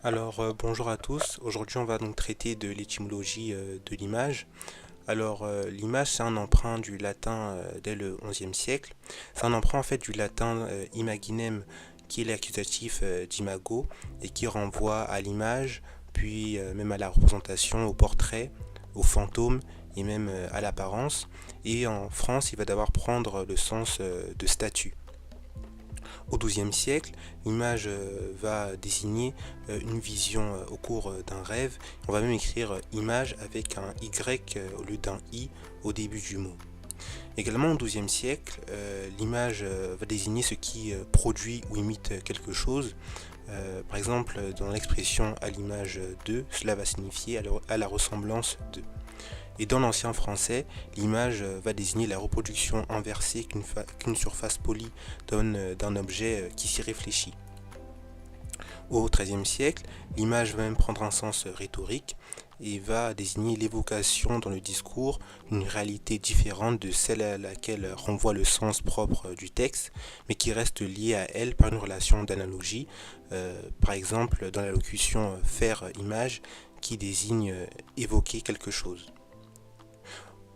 Bonjour à tous. Aujourd'hui, on va donc traiter de l'étymologie de l'image. L'image, c'est un emprunt du latin dès le XIe siècle. C'est un emprunt en fait du latin imaginem, qui est l'accusatif d'imago et qui renvoie à l'image, puis même à la représentation, au portrait, au fantôme et même à l'apparence. Et en France, il va d'abord prendre le sens de statue. Au XIIe siècle, l'image va désigner une vision au cours d'un rêve. On va même écrire image avec un Y au lieu d'un I au début du mot. Également au XIIe siècle, l'image va désigner ce qui produit ou imite quelque chose. Par exemple, dans l'expression à l'image de, cela va signifier à la ressemblance de. Et dans l'ancien français, l'image va désigner la reproduction inversée qu'une surface polie donne d'un objet qui s'y réfléchit. Au XIIIe siècle, l'image va même prendre un sens rhétorique et va désigner l'évocation dans le discours d'une réalité différente de celle à laquelle renvoie le sens propre du texte, mais qui reste liée à elle par une relation d'analogie, par exemple dans la locution faire image qui désigne évoquer quelque chose.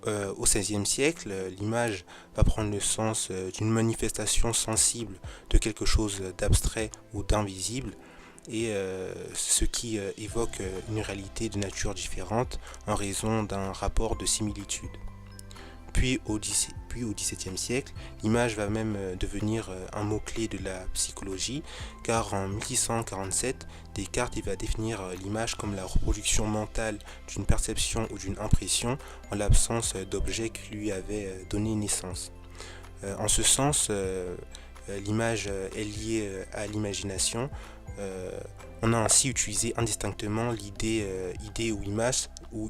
Au XVIe siècle, l'image va prendre le sens d'une manifestation sensible de quelque chose d'abstrait ou d'invisible, et ce qui évoque une réalité de nature différente en raison d'un rapport de similitude. Puis au XVIIe siècle, l'image va même devenir un mot-clé de la psychologie, car en 1647, Descartes va définir l'image comme la reproduction mentale d'une perception ou d'une impression en l'absence d'objet qui lui avait donné naissance. En ce sens, l'image est liée à l'imagination. On a ainsi utilisé indistinctement idée ou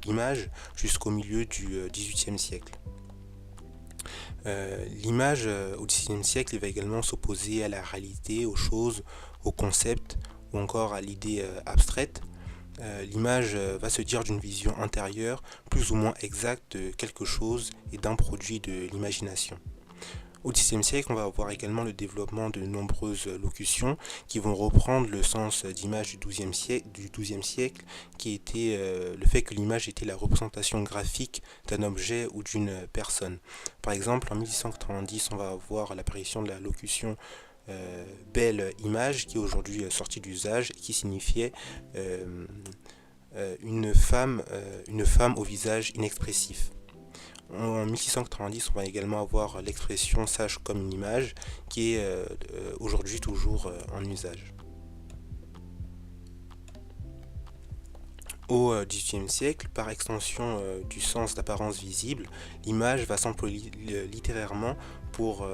image jusqu'au milieu du XVIIIe siècle. L'image au XVIe siècle va également s'opposer à la réalité, aux choses, aux concepts ou encore à l'idée abstraite. L'image va se dire d'une vision intérieure plus ou moins exacte de quelque chose et d'un produit de l'imagination. Au XVe siècle, on va avoir également le développement de nombreuses locutions qui vont reprendre le sens d'image du XIIe siècle, qui était le fait que l'image était la représentation graphique d'un objet ou d'une personne. Par exemple, en 1890, on va avoir l'apparition de la locution belle image, qui est aujourd'hui sortie d'usage et qui signifiait une femme au visage inexpressif. En 1690, on va également avoir l'expression sage comme une image qui est aujourd'hui toujours en usage. Au XVIIIe siècle, par extension du sens d'apparence visible, l'image va s'employer littérairement pour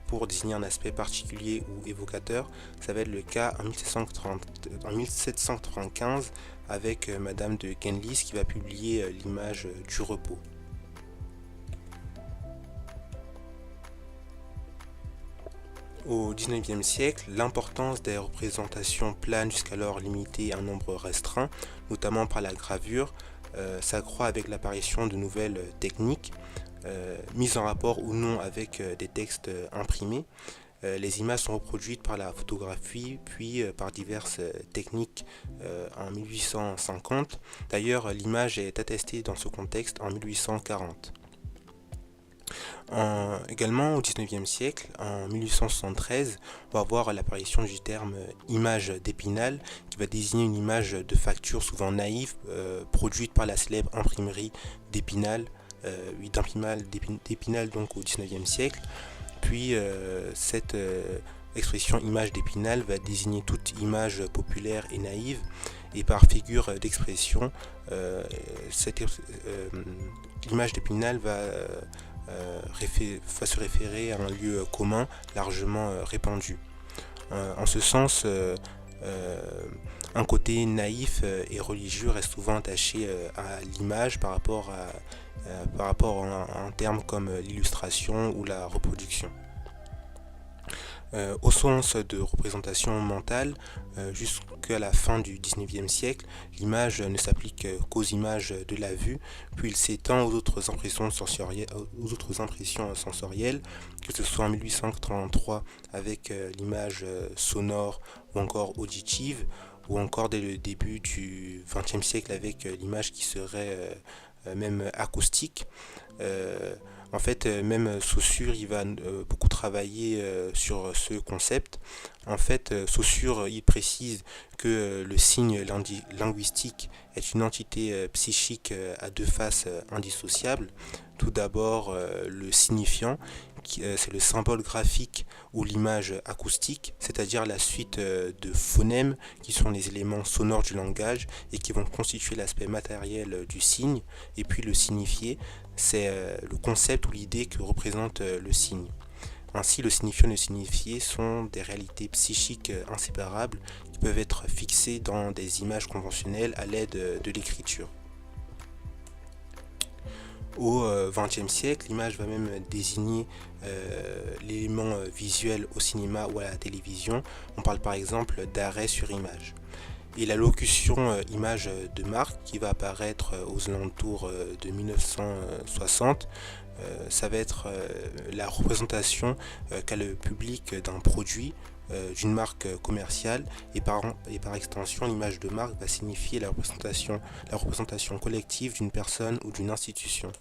pour désigner un aspect particulier ou évocateur. Ça va être le cas en 1795 avec Madame de Genlis qui va publier l'image du repos. Au XIXe siècle, l'importance des représentations planes jusqu'alors limitée à un nombre restreint, notamment par la gravure, s'accroît avec l'apparition de nouvelles techniques, mises en rapport ou non avec des textes imprimés. Les images sont reproduites par la photographie, puis par diverses techniques en 1850. D'ailleurs, l'image est attestée dans ce contexte en 1840. Également au XIXe siècle, en 1873, on va voir l'apparition du terme image d'Épinal, qui va désigner une image de facture souvent naïve, produite par la célèbre imprimerie d'Épinal, d'Épinal donc au XIXe siècle. Puis cette expression image d'Épinal va désigner toute image populaire et naïve, et par figure d'expression, l'image d'Épinal va se référer à un lieu commun largement répandu. En ce sens, un côté naïf et religieux reste souvent attaché à l'image par rapport à un terme comme l'illustration ou la reproduction. Au sens de représentation mentale, jusqu'à la fin du 19e siècle, l'image ne s'applique qu'aux images de la vue, puis il s'étend aux autres impressions sensorielles, que ce soit en 1833 avec l'image sonore ou encore auditive, ou encore dès le début du 20e siècle avec l'image qui serait même acoustique. Euh, même Saussure, il va beaucoup travailler sur ce concept. Saussure, il précise que le signe linguistique est une entité psychique à deux faces indissociables. Tout d'abord, le signifiant, c'est le symbole graphique ou l'image acoustique, c'est-à-dire la suite de phonèmes qui sont les éléments sonores du langage et qui vont constituer l'aspect matériel du signe. Et puis le signifié, c'est le concept ou l'idée que représente le signe. Ainsi, le signifiant et le signifié sont des réalités psychiques inséparables qui peuvent être fixées dans des images conventionnelles à l'aide de l'écriture. Au XXe siècle, l'image va même désigner l'élément visuel au cinéma ou à la télévision. On parle par exemple d'arrêt sur image. Et la locution image de marque qui va apparaître aux alentours de 1960, ça va être la représentation qu'a le public d'un produit, d'une marque commerciale, et par extension l'image de marque va signifier la représentation collective d'une personne ou d'une institution.